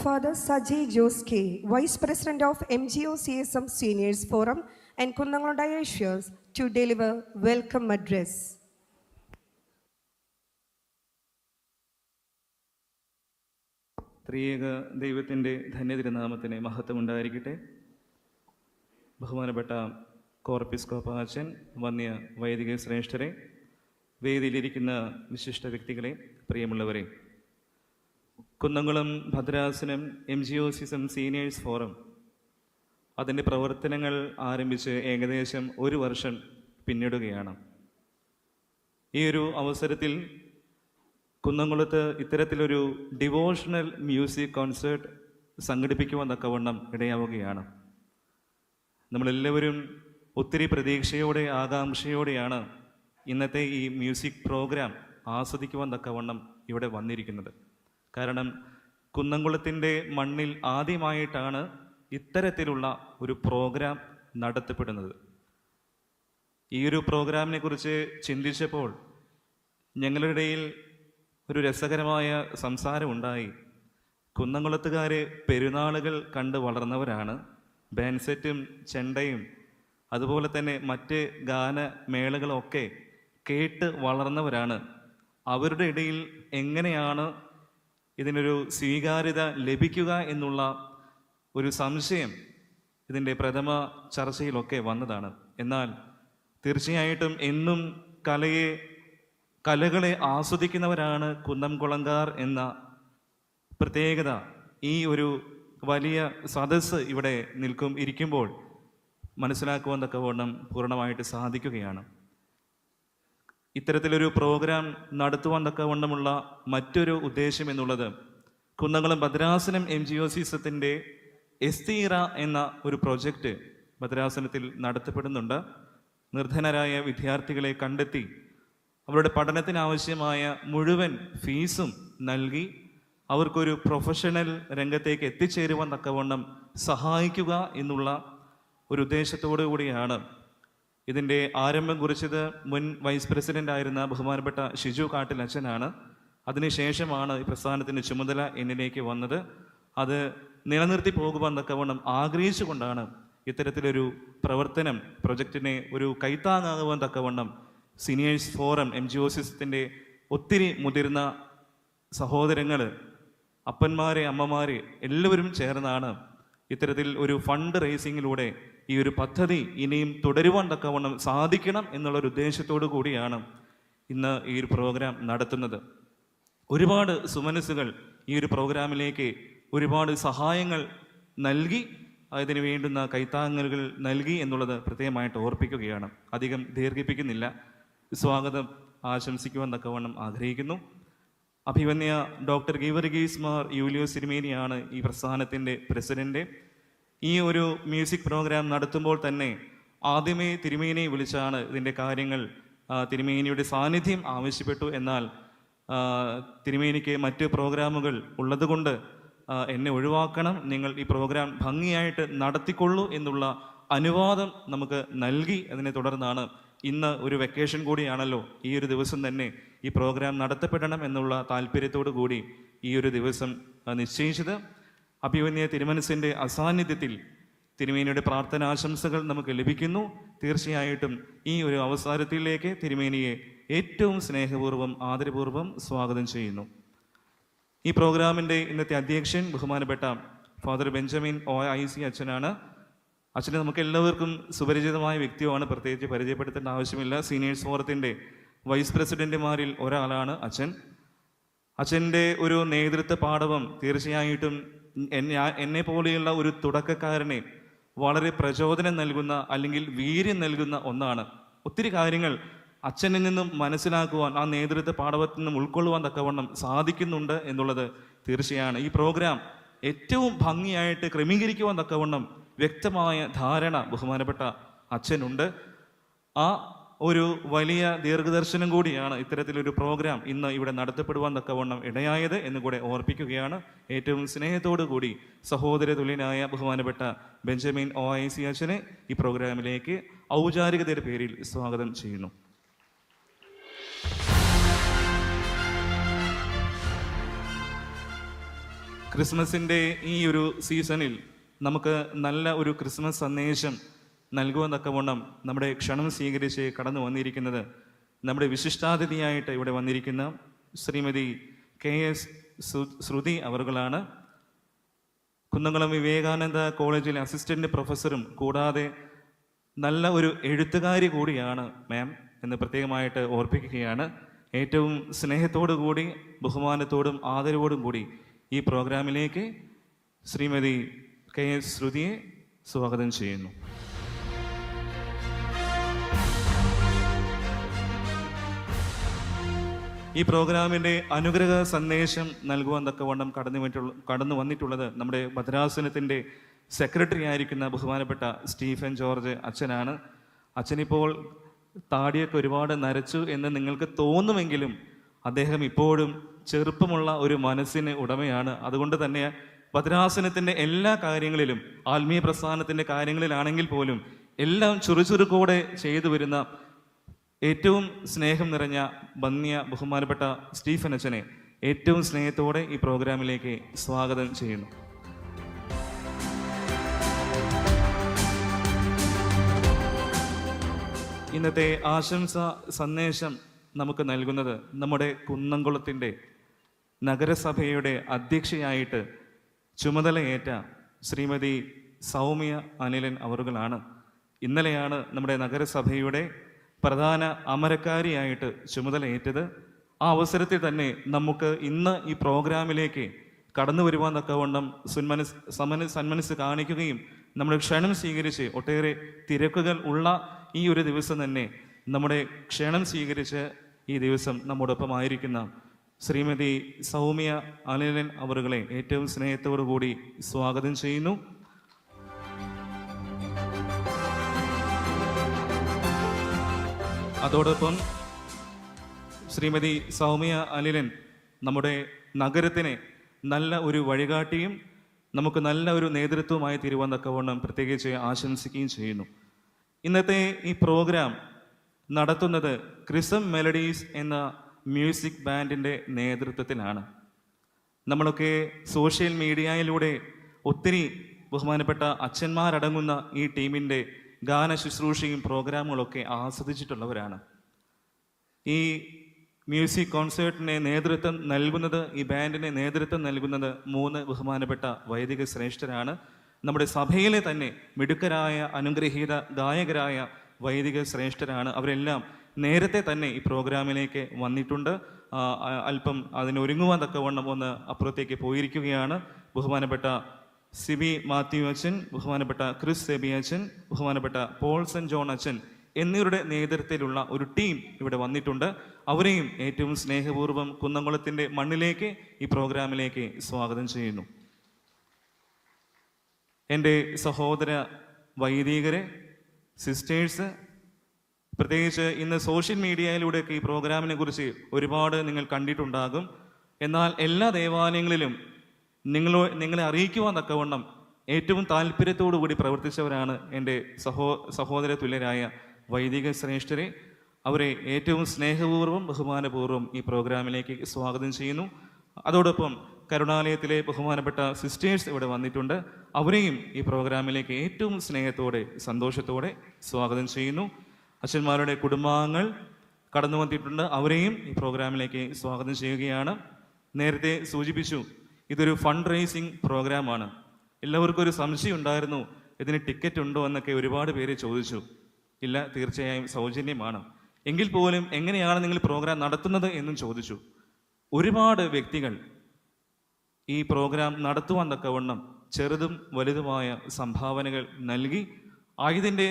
Father Sajay Jose K, Vice President of MGO CSM Seniors Forum and Kundangalam Dioceses, to deliver welcome address. ത്രിയേക ദൈവത്തിൻ്റെ ധന്യതിരുനാമത്തിന് മഹത്വമുണ്ടായിരിക്കട്ടെ. ബഹുമാനപ്പെട്ട കോർപ്പിസ്കോപ്പ അച്ഛൻ, വന്യ വൈദിക ശ്രേഷ്ഠരെ, വേദിയിലിരിക്കുന്ന വിശിഷ്ട വ്യക്തികളെ, പ്രിയമുള്ളവരെ, കുന്നംകുളം ഭദ്രാസനം MGOCSM സീനിയേഴ്സ് ഫോറം അതിൻ്റെ പ്രവർത്തനങ്ങൾ ആരംഭിച്ച് ഏകദേശം 1 വർഷം പിന്നിടുകയാണ്. ഈ ഒരു അവസരത്തിൽ കുന്നംകുളത്ത് ഇത്തരത്തിലൊരു ഡിവോഷണൽ മ്യൂസിക് കോൺസേർട്ട് സംഘടിപ്പിക്കുവാൻ തക്കവണ്ണം ഇടയാവുകയാണ്. നമ്മളെല്ലാവരും ഒത്തിരി പ്രതീക്ഷയോടെ ആകാംക്ഷയോടെയാണ് ഇന്നത്തെ ഈ മ്യൂസിക് പ്രോഗ്രാം ആസ്വദിക്കുവാൻ തക്കവണ്ണം ഇവിടെ വന്നിരിക്കുന്നത്. കാരണം കുന്നംകുളത്തിൻ്റെ മണ്ണിൽ ആദ്യമായിട്ടാണ് ഇത്തരത്തിലുള്ള ഒരു പ്രോഗ്രാം നടത്തപ്പെടുന്നത്. ഈ ഒരു പ്രോഗ്രാമിനെ കുറിച്ച് ചിന്തിച്ചപ്പോൾ ഞങ്ങളുടെ ഇടയിൽ ഒരു രസകരമായ സംസാരമുണ്ടായി. കുന്നംകുളത്തുകാർ പെരുന്നാളുകൾ കണ്ട് വളർന്നവരാണ്. ബാൻസെറ്റും ചെണ്ടയും അതുപോലെ തന്നെ മറ്റ് ഗാനമേളകളൊക്കെ കേട്ട് വളർന്നവരാണ്. അവരുടെ ഇടയിൽ എങ്ങനെയാണ് ഇതിനൊരു സ്വീകാര്യത ലഭിക്കുക എന്നുള്ള ഒരു സംശയം ഇതിൻ്റെ പ്രഥമ ചർച്ചയിലൊക്കെ വന്നതാണ്. എന്നാൽ തീർച്ചയായിട്ടും എന്നും കലകളെ ആസ്വദിക്കുന്നവരാണ് കുന്നംകുളംകാർ എന്ന പ്രത്യേകത ഈ ഒരു വലിയ സദസ്സ് ഇവിടെ ഇരിക്കുമ്പോൾ മനസ്സിലാക്കുവാൻ തക്കവണ്ണം പൂർണ്ണമായിട്ട് സാധിക്കുകയാണ്. ഇത്തരത്തിലൊരു പ്രോഗ്രാം നടത്തുവാൻ തക്കവണ്ണമുള്ള മറ്റൊരു ഉദ്ദേശം എന്നുള്ളത് കുന്നംകുളം ഭദ്രാസനം MGOCSത്തിൻ്റെ എസ്തീറ എന്ന ഒരു പ്രൊജക്റ്റ് ഭദ്രാസനത്തിൽ നടത്തപ്പെടുന്നുണ്ട്. നിർധനരായ വിദ്യാർത്ഥികളെ കണ്ടെത്തി അവരുടെ പഠനത്തിനാവശ്യമായ മുഴുവൻ ഫീസും നൽകി അവർക്കൊരു പ്രൊഫഷണൽ രംഗത്തേക്ക് എത്തിച്ചേരുവാൻ തക്കവണ്ണം സഹായിക്കുക എന്നുള്ള ഒരു ഉദ്ദേശത്തോടു കൂടിയാണ് ഇതിൻ്റെ ആരംഭം കുറിച്ചത്. മുൻ വൈസ് പ്രസിഡന്റ് ആയിരുന്ന ബഹുമാനപ്പെട്ട ഷിജു കാട്ടിൽ അച്ഛനാണ്. അതിനുശേഷമാണ് ഈ പ്രസ്ഥാനത്തിൻ്റെ ചുമതല എന്നിലേക്ക് വന്നത്. അത് നിലനിർത്തി പോകുവാൻ തക്കവണ്ണം ആഗ്രഹിച്ചുകൊണ്ടാണ് ഇത്തരത്തിലൊരു പ്രവർത്തനം പ്രൊജക്റ്റിനെ ഒരു കൈത്താങ്ങാകുവാൻ തക്കവണ്ണം സീനിയേഴ്സ് ഫോറം MGOCSത്തിൻ്റെ ഒത്തിരി മുതിർന്ന സഹോദരങ്ങൾ, അപ്പന്മാരെ, അമ്മമാരെ എല്ലാവരും ചേർന്നാണ് ഇത്തരത്തിൽ ഒരു ഫണ്ട് റേസിങ്ങിലൂടെ ഈ ഒരു പദ്ധതി ഇനിയും തുടരുവാൻ തക്കവണ്ണം സാധിക്കണം എന്നുള്ളൊരു ഉദ്ദേശത്തോടു കൂടിയാണ് ഇന്ന് ഈ ഒരു പ്രോഗ്രാം നടത്തുന്നത്. ഒരുപാട് സുമനസ്സുകൾ ഈ ഒരു പ്രോഗ്രാമിലേക്ക് ഒരുപാട് സഹായങ്ങൾ നൽകി അതിന് വേണ്ടുന്ന കൈത്താങ്ങലുകൾ നൽകി എന്നുള്ളത് പ്രത്യേകമായിട്ട് ഓർപ്പിക്കുകയാണ്. അധികം ദീർഘിപ്പിക്കുന്നില്ല. സ്വാഗതം ആശംസിക്കുവാൻ തക്കവണ്ണം ആഗ്രഹിക്കുന്നു. അഭിവന്യ ഡോക്ടർ ഗീവർഗീസ് മാർ യൂലിയോസ് തിരുമേനിയാണ് ഈ പ്രസ്ഥാനത്തിൻ്റെ പ്രസിഡന്റ്. ഈ ഒരു മ്യൂസിക് പ്രോഗ്രാം നടത്തുമ്പോൾ തന്നെ ആദ്യമേ തിരുമേനിയെ വിളിച്ചാണ് ഇതിൻ്റെ കാര്യങ്ങൾ, തിരുമേനിയുടെ സാന്നിധ്യം ആവശ്യപ്പെട്ടു. എന്നാൽ തിരുമേനിക്ക് മറ്റ് പ്രോഗ്രാമുകൾ ഉള്ളതുകൊണ്ട് എന്നെ ഒഴിവാക്കണം, നിങ്ങൾ ഈ പ്രോഗ്രാം ഭംഗിയായിട്ട് നടത്തിക്കൊള്ളൂ എന്നുള്ള അനുവാദം നമുക്ക് നൽകി. അതിനെ തുടർന്നാണ് ഇന്ന് ഒരു വെക്കേഷൻ കൂടിയാണല്ലോ, ഈ ഒരു ദിവസം തന്നെ ഈ പ്രോഗ്രാം നടത്തപ്പെടണം എന്നുള്ള താല്പര്യത്തോടു കൂടി ഈ ഒരു ദിവസം നിശ്ചയിച്ചത്. അഭിവന്യ തിരുമനസിൻ്റെ അസാന്നിധ്യത്തിൽ തിരുമേനിയുടെ പ്രാർത്ഥനാശംസകൾ നമുക്ക് ലഭിക്കുന്നു. തീർച്ചയായിട്ടും ഈ ഒരു അവസരത്തിലേക്ക് തിരുമേനിയെ ഏറ്റവും സ്നേഹപൂർവ്വം ആദരപൂർവ്വം സ്വാഗതം ചെയ്യുന്നു. ഈ പ്രോഗ്രാമിൻ്റെ ഇന്നത്തെ അധ്യക്ഷൻ ബഹുമാനപ്പെട്ട ഫാദർ ബെഞ്ചമിൻ OIC അച്ഛനാണ്. അച്ഛനെ നമുക്ക് എല്ലാവർക്കും സുപരിചിതമായ വ്യക്തിയുമാണ്, പ്രത്യേകിച്ച് പരിചയപ്പെടുത്തേണ്ട ആവശ്യമില്ല. സീനിയേഴ്സ് ഫോറത്തിൻ്റെ വൈസ് പ്രസിഡന്റുമാരിൽ ഒരാളാണ് അച്ഛൻ. അച്ഛൻ്റെ ഒരു നേതൃത്വ പാടവം തീർച്ചയായിട്ടും എന്നെ പോലെയുള്ള ഒരു തുടക്കക്കാരനെ വളരെ പ്രചോദനം നൽകുന്ന അല്ലെങ്കിൽ വീര്യം നൽകുന്ന ഒന്നാണ്. ഒത്തിരി കാര്യങ്ങൾ അച്ഛനിൽ നിന്നും മനസ്സിലാക്കുവാൻ, ആ നേതൃത്വ പാടവത്തിൽ നിന്നും ഉൾക്കൊള്ളുവാൻ തക്കവണ്ണം സാധിക്കുന്നുണ്ട് എന്നുള്ളത് തീർച്ചയാണ്. ഈ പ്രോഗ്രാം ഏറ്റവും ഭംഗിയായിട്ട് ക്രമീകരിക്കുവാൻ തക്കവണ്ണം വ്യക്തമായ ധാരണ ബഹുമാനപ്പെട്ട അച്ഛനുണ്ട്. ആ ഒരു വലിയ ദീർഘദർശനം കൂടിയാണ് ഇത്തരത്തിലൊരു പ്രോഗ്രാം ഇന്ന് ഇവിടെ നടത്തപ്പെടുവാൻ തക്കവണ്ണം ഇടയായത് എന്ന് കൂടെ ഓർപ്പിക്കുകയാണ്. ഏറ്റവും സ്നേഹത്തോടു കൂടി സഹോദര തുല്യനായ ബഹുമാനപ്പെട്ട ബെഞ്ചമിൻ OIC അച്ഛനെ ഈ പ്രോഗ്രാമിലേക്ക് ഔപചാരികതയുടെ പേരിൽ സ്വാഗതം ചെയ്യുന്നു. ക്രിസ്മസിൻ്റെ ഈ ഒരു സീസണിൽ നമുക്ക് നല്ല ഒരു ക്രിസ്മസ് സന്ദേശം നൽകുവാൻ നമ്മുടെ ക്ഷണം സ്വീകരിച്ച് കടന്നു വന്നിരിക്കുന്നത് നമ്മുടെ വിശിഷ്ടാതിഥിയായിട്ട് ഇവിടെ വന്നിരിക്കുന്ന ശ്രീമതി KS ശ്രുതി അവർകളാണ്. കുന്നംകുളം വിവേകാനന്ദ കോളേജിലെ അസിസ്റ്റന്റ് പ്രൊഫസറും കൂടാതെ നല്ല ഒരു എഴുത്തുകാരി കൂടിയാണ് മാം എന്ന് പ്രത്യേകമായിട്ട് ഓർപ്പിക്കുകയാണ്. ഏറ്റവും സ്നേഹത്തോടു കൂടി ബഹുമാനത്തോടും ആദരവോടും കൂടി ഈ പ്രോഗ്രാമിലേക്ക് ശ്രീമതി KS ശ്രുതിയെ സ്വാഗതം ചെയ്യുന്നു. ഈ പ്രോഗ്രാമിൻ്റെ അനുഗ്രഹ സന്ദേശം നൽകുവാൻ തക്കവണ്ണം കടന്നു വന്നിട്ടുള്ളത് നമ്മുടെ ഭദ്രാസനത്തിൻ്റെ സെക്രട്ടറി ആയിരിക്കുന്ന ബഹുമാനപ്പെട്ട സ്റ്റീഫൻ ജോർജ് അച്ഛനാണ്. അച്ഛനിപ്പോൾ താടിയൊക്കെ ഒരുപാട് നരച്ചു എന്ന് നിങ്ങൾക്ക് തോന്നുമെങ്കിലും അദ്ദേഹം ഇപ്പോഴും ചെറുപ്പമുള്ള ഒരു മനസ്സിന് ഉടമയാണ്. അതുകൊണ്ട് തന്നെ ഭദ്രാസനത്തിൻ്റെ എല്ലാ കാര്യങ്ങളിലും ആത്മീയ പ്രസ്ഥാനത്തിൻ്റെ കാര്യങ്ങളിലാണെങ്കിൽ പോലും എല്ലാം ചുറുചുറുക്കോടെ ചെയ്തു വരുന്ന ഏറ്റവും സ്നേഹം നിറഞ്ഞ ബഹുമാനപ്പെട്ട സ്റ്റീഫൻ അച്ഛനെ ഏറ്റവും സ്നേഹത്തോടെ ഈ പ്രോഗ്രാമിലേക്ക് സ്വാഗതം ചെയ്യുന്നു. ഇന്നത്തെ ആശംസ സന്ദേശം നമുക്ക് നൽകുന്നത് നമ്മുടെ കുന്നംകുളത്തിൻ്റെ നഗരസഭയുടെ അധ്യക്ഷയായിട്ട് ചുമതലയേറ്റ ശ്രീമതി സൗമ്യ അനിലൻ അവറുകളാണ്. ഇന്നലെയാണ് നമ്മുടെ നഗരസഭയുടെ പ്രധാന അമരക്കാരിയായിട്ട് ചുമതലയേറ്റത്. ആ അവസരത്തിൽ തന്നെ നമുക്ക് ഇന്ന് ഈ പ്രോഗ്രാമിലേക്ക് കടന്നു വരുവാൻ തക്കവണ്ണം സന്മനസ് കാണിക്കുകയും നമ്മുടെ ക്ഷണം സ്വീകരിച്ച് ഒട്ടേറെ തിരക്കുകൾ ഉള്ള ഈ ഒരു ദിവസം തന്നെ നമ്മുടെ ക്ഷണം സ്വീകരിച്ച് ഈ ദിവസം നമ്മോടൊപ്പമായിരിക്കുന്ന ശ്രീമതി സൗമ്യ അനിലൻ അവറുകളെ ഏറ്റവും സ്നേഹത്തോടു കൂടി സ്വാഗതം ചെയ്യുന്നു. അതോടൊപ്പം ശ്രീമതി സൗമ്യ അനിലൻ നമ്മുടെ നഗരത്തിനെ നല്ല ഒരു വഴികാട്ടിയും നമുക്ക് നല്ല ഒരു നേതൃത്വമായി തീരുവാൻ തക്കവണ്ണം പ്രത്യേകിച്ച് ആശംസിക്കുകയും ചെയ്യുന്നു. ഇന്നത്തെ ഈ പ്രോഗ്രാം നടത്തുന്നത് ക്രിസം മെലഡീസ് എന്ന മ്യൂസിക് ബാൻഡിൻ്റെ നേതൃത്വത്തിലാണ്. നമ്മളൊക്കെ സോഷ്യൽ മീഡിയയിലൂടെ ഒത്തിരി ബഹുമാനപ്പെട്ട അച്ഛന്മാരടങ്ങുന്ന ഈ ടീമിൻ്റെ ഗാന ശുശ്രൂഷയും പ്രോഗ്രാമുകളൊക്കെ ആസ്വദിച്ചിട്ടുള്ളവരാണ്. ഈ മ്യൂസിക് കോൺസേർട്ടിനെ നേതൃത്വം നൽകുന്നത്, ഈ ബാൻഡിനെ നേതൃത്വം നൽകുന്നത് 3 ബഹുമാനപ്പെട്ട വൈദിക ശ്രേഷ്ഠരാണ്. നമ്മുടെ സഭയിലെ തന്നെ മിടുക്കരായ അനുഗ്രഹീത ഗായകരായ വൈദിക ശ്രേഷ്ഠരാണ്. അവരെല്ലാം നേരത്തെ തന്നെ ഈ പ്രോഗ്രാമിലേക്ക് വന്നിട്ടുണ്ട്. അല്പം അതിനൊരുങ്ങുവാൻ തക്കവണ്ണം ഒന്ന് അപ്പുറത്തേക്ക് പോയിരിക്കുകയാണ്. ബഹുമാനപ്പെട്ട സിബി മാത്യു അച്ഛൻ, ബഹുമാനപ്പെട്ട ക്രിസ് സെബി അച്ഛൻ, ബഹുമാനപ്പെട്ട പോൾസൺ ജോൺ അച്ഛൻ എന്നിവരുടെ നേതൃത്വത്തിലുള്ള ഒരു ടീം ഇവിടെ വന്നിട്ടുണ്ട്. അവരെയും ഏറ്റവും സ്നേഹപൂർവ്വം കുന്നംകുളത്തിൻ്റെ മണ്ണിലേക്ക് ഈ പ്രോഗ്രാമിലേക്ക് സ്വാഗതം ചെയ്യുന്നു. എൻ്റെ സഹോദര വൈദികരെ, സിസ്റ്റേഴ്സ്, പ്രത്യേകിച്ച് ഇന്ന് സോഷ്യൽ മീഡിയയിലൂടെയൊക്കെ ഈ പ്രോഗ്രാമിനെ കുറിച്ച് ഒരുപാട് നിങ്ങൾ കണ്ടിട്ടുണ്ടാകും. എന്നാൽ എല്ലാ ദേവാലയങ്ങളിലും നിങ്ങളെ അറിയിക്കുവാൻ തക്കവണ്ണം ഏറ്റവും താല്പര്യത്തോടു കൂടി പ്രവർത്തിച്ചവരാണ് എൻ്റെ സഹോദര തുല്യരായ വൈദിക ശ്രേഷ്ഠരെ. അവരെ ഏറ്റവും സ്നേഹപൂർവ്വം ബഹുമാനപൂർവ്വം ഈ പ്രോഗ്രാമിലേക്ക് സ്വാഗതം ചെയ്യുന്നു. അതോടൊപ്പം കരുണാലയത്തിലെ ബഹുമാനപ്പെട്ട സിസ്റ്റേഴ്സ് ഇവിടെ വന്നിട്ടുണ്ട്. അവരെയും ഈ പ്രോഗ്രാമിലേക്ക് ഏറ്റവും സ്നേഹത്തോടെ സന്തോഷത്തോടെ സ്വാഗതം ചെയ്യുന്നു. അച്ഛന്മാരുടെ കുടുംബാംഗങ്ങൾ കടന്നു വന്നിട്ടുണ്ട്. അവരെയും ഈ പ്രോഗ്രാമിലേക്ക് സ്വാഗതം ചെയ്യുകയാണ്. നേരത്തെ സൂചിപ്പിച്ചു, ഇതൊരു ഫണ്ട് റേസിംഗ് പ്രോഗ്രാമാണ്. എല്ലാവർക്കും ഒരു സംശയം ഉണ്ടായിരുന്നു, ഇതിന് ടിക്കറ്റ് ഉണ്ടോ എന്നൊക്കെ ഒരുപാട് പേര് ചോദിച്ചു. ഇല്ല, തീർച്ചയായും സൗജന്യമാണ്. എങ്കിൽ പോലും എങ്ങനെയാണ് നിങ്ങൾ പ്രോഗ്രാം നടത്തുന്നത് എന്നും ചോദിച്ചു. ഒരുപാട് വ്യക്തികൾ ഈ പ്രോഗ്രാം നടത്തുവാൻ തക്കവണ്ണം ചെറുതും വലുതുമായ സംഭാവനകൾ നൽകി. ആയതിൻ്റെ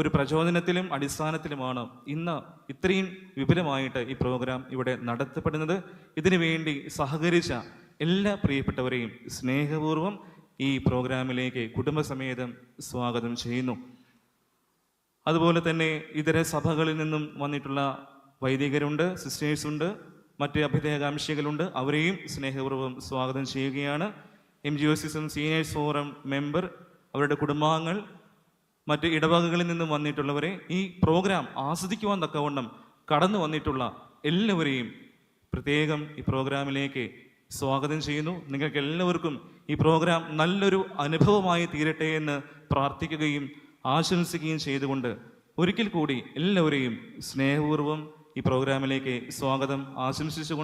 ഒരു പ്രചോദനത്തിലും അടിസ്ഥാനത്തിലുമാണ് ഇന്ന് ഇത്രയും വിപുലമായിട്ട് ഈ പ്രോഗ്രാം ഇവിടെ നടത്തപ്പെടുന്നത്. ഇതിനു വേണ്ടി സഹകരിച്ച എല്ലാ പ്രിയപ്പെട്ടവരെയും സ്നേഹപൂർവ്വം ഈ പ്രോഗ്രാമിലേക്ക് കുടുംബസമേതം സ്വാഗതം ചെയ്യുന്നു. അതുപോലെ തന്നെ ഇതര സഭകളിൽ നിന്നും വന്നിട്ടുള്ള വൈദികരുണ്ട്, സിസ്റ്റേഴ്സുണ്ട്, മറ്റ് അഭ്യുദയകാംക്ഷികളുണ്ട്. അവരെയും സ്നേഹപൂർവ്വം സ്വാഗതം ചെയ്യുകയാണ്. MGOCism സീനിയേഴ്സ് ഫോറം മെമ്പർ, അവരുടെ കുടുംബാംഗങ്ങൾ, മറ്റ് ഇടവകകളിൽ നിന്നും വന്നിട്ടുള്ളവരെ, ഈ പ്രോഗ്രാം ആസ്വദിക്കുവാൻ തക്കവണ്ണം കടന്നു വന്നിട്ടുള്ള എല്ലാവരെയും പ്രത്യേകം ഈ പ്രോഗ്രാമിലേക്ക് സ്വാഗതം ചെയ്യുന്നു. നിങ്ങൾക്ക് എല്ലാവർക്കും ഈ പ്രോഗ്രാം നല്ലൊരു അനുഭവമായി തീരട്ടെ എന്ന് പ്രാർത്ഥിക്കുകയും ആശംസിക്കുകയും ചെയ്തുകൊണ്ട് ഒരിക്കൽ കൂടി എല്ലാവരെയും സ്നേഹപൂർവ്വം ഈ പ്രോഗ്രാമിലേക്ക് സ്വാഗതം ആശംസിച്ചുകൊണ്ട്